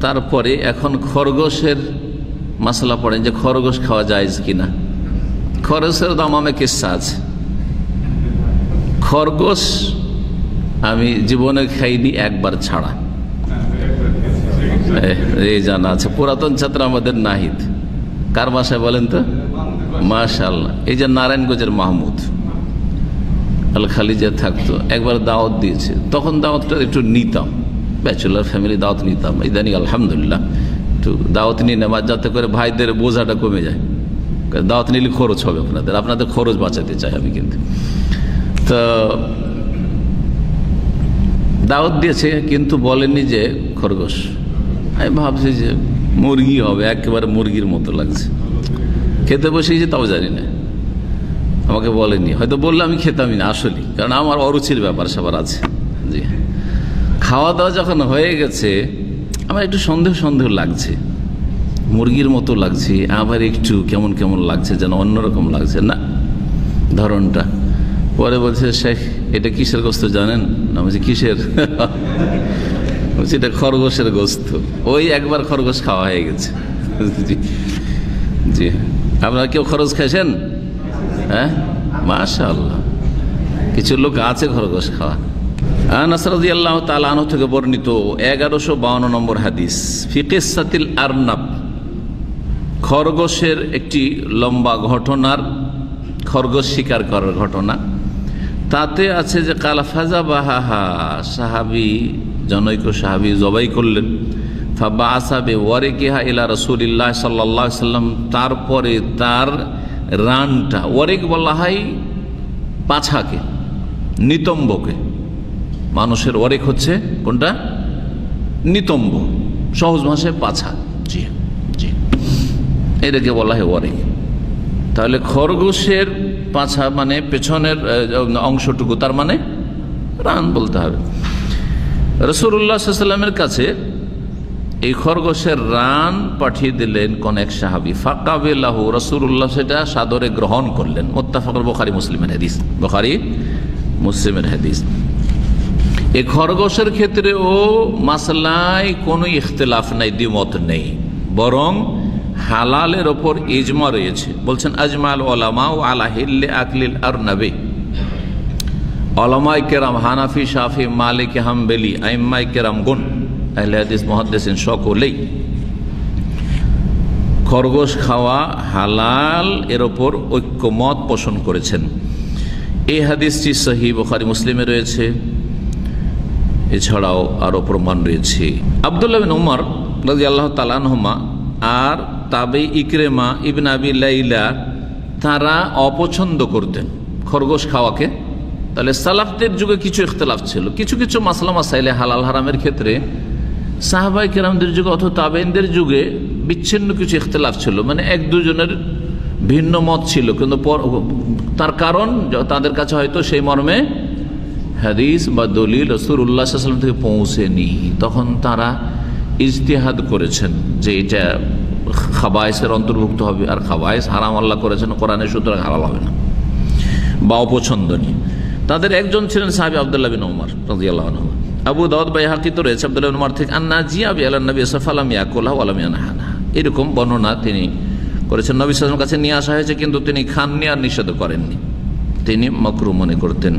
তারপরে এখন খরগোশের মশলা পড়েন যে খরগোশ খাওয়া যায় কিনা। খরগোশের দামামে কিস্সা আছে। খরগোশ আমি জীবনে খাইনি একবার ছাড়া, এই জানা আছে। পুরাতন ছাত্র আমাদের নাহিদ, কার বাসায় বলেন তো? মাশাআল্লাহ। এই যে নারায়ণগঞ্জের মাহমুদ আল খালিজে থাকতো, একবার দাওয়াত দিয়েছে। তখন দাওয়াতটা একটু নিতাম, ব্যাচেলার ফ্যামিলি দাওয়াত নিতাম। ইদানিং আলহামদুলিল্লাহ একটু দাওয়াত নিয়ে নেওয়া, যাতে করে ভাইদের বোঝাটা কমে যায়। দাওয়াত নিলে খরচ হবে আপনাদের খরচ বাঁচাতে চাই আমি। কিন্তু তো দাওয়াত দিয়েছে কিন্তু বলেনি যে খরগোশ। আমি ভাবছি যে মুরগি হবে, একেবারে মুরগির মতো লাগছে। খেতে বসেছি তাও জানি না, আমাকে বলেনি। হয়তো বললে আমি খেতামই না আসলে, কারণ আমার অরুচির ব্যাপার সবার আছে। জি, খাওয়া দাওয়া যখন হয়ে গেছে আমার একটু সন্দেহ লাগছে, মুরগির মতো লাগছে, আবার একটু কেমন কেমন লাগছে, যেন অন্যরকম লাগছে না ধরনটা। পরে বলছে শেখ এটা কিসের গোস্ত জানেন না? বলছি কিসের? বলছি এটা খরগোশের গোস্ত। ওই একবার খরগোশ খাওয়া হয়ে গেছে। জি জি, আপনারা কেউ খরচ খাইছেন? হ্যাঁ, মাশাআল্লাহ, কিছু লোক আছে খরগোশ খাওয়া। আনাস রাদিয়াল্লাহু তাআলা আনহু থেকে বর্ণিত 1152 নম্বর হাদিস, ফি কিসসাতিল আরনাব, খরগোশের একটি লম্বা ঘটনার, খরগোশ শিকার করার ঘটনা। তাতে আছে যে কালা ফাযাবাহা, সাহাবী জনৈক সাহাবী জবাই করলেন। ফাবাআসা বিওয়ারিকিহা ইলা রাসূলিল্লাহ সাল্লাল্লাহু আলাইহি সাল্লাম, তারপরে তার রানটা, ওয়ারিক বলা হয় পাছাকে, নিতম্বকে। মানুষের ওয়ারিক হচ্ছে কোনটা? নিতম্ব, সহজ ভাষায় পাছা। জি জি, এটাকে বলা হয় ওয়ারিক। তাহলে খরগোশের পাছা মানে পেছনের অংশটুকু, তার মানে রান বলতে হবে। রাসূলুল্লাহ সাল্লাল্লাহু আলাইহি ওয়াসাল্লামের কাছে এই খরগোশের রান পাঠিয়ে দিলেন কোন এক সাহাবী। ফাকাবিলাহু, রাসূলুল্লাহ সেটা সাদরে গ্রহণ করলেন। মুত্তাফাক বুখারী মুসলিমের হাদিস, বুখারী মুসলিমের হাদিস। এই খরগোশের ক্ষেত্রেও মাসলায় কোনো ইখতিলাফ নাই, দ্বিমত নেই, বরং হালালের ওপর ইজমা রয়েছে। বলছেন আজমাল উলামা আলা হিল্লি আকলিল আরনাবি, উলামায়ে কেরাম হানাফি, শাফি, মালিকি, হাম্বলি, আইম্মায়ে কেরামগণ, আহলে হাদিস, মুহাদ্দিসিন সকলেই খরগোশ খাওয়া হালাল এর ওপর ঐক্যমত পোষণ করেছেন। এই হাদিসটি সহিহ বুখারী মুসলিমে রয়েছে। এছাড়াও আরও প্রমাণ রয়েছে। আব্দুল্লাহ বিন উমর রাদিয়াল্লাহু তাআলা আনহুমা আর তাবেঈ ইকরিমা ইবনে আবি লাইলা, তারা অপছন্দ করতেন খরগোশ খাওয়াকে। তাহলে সালাফদের যুগে কিছু ইখতিলাফ ছিল, কিছু কিছু মাসলা মাসাইলে হালাল হারামের ক্ষেত্রে সাহাবায়ে কেরামদের যুগে অথবা তাবেঈনদের যুগে বিচ্ছিন্ন কিছু ইখতিলাফ ছিল, মানে এক দুজনের ভিন্ন মত ছিল। কিন্তু তার কারণ তাদের কাছে হয়তো সেই মর্মে হাদিস বা দলিল রাসূলুল্লাহ সাল্লাল্লাহু আলাইহি ওয়াসাল্লাম থেকে পৌঁছেনি, তখন তারা ইজতিহাদ করেছেন যে এটা খাবায়েসের অন্তর্ভুক্ত হবে, আর খাবায়েস হারাম আল্লাহ করেছেন কোরআনে, সুতরাং হালাল হবে না বা অপছন্দনীয়। তাদের একজন ছিলেন সাহাবী আব্দুল্লাহ বিন উমর রাদিয়াল্লাহু আনহু। আবু দাউদ বাইহাকিতে রয়েছে আব্দুল্লাহ বিন উমর থেকে, আন্না জিয়া বিআলা নবী সাল্লাল্লাহু আলাইহি ওয়াসাল্লাম ওয়া লাম ইয়ানহানা, এরকম বর্ণনা তিনি করেছেন। নবী সাল্লাল্লাহু আলাইহি ওয়াসাল্লামের কাছে নিয়ে আসা হয়েছে, কিন্তু তিনি খাননি আর নিষেধ করেননি, তিনি মাকরুহ মনে করতেন।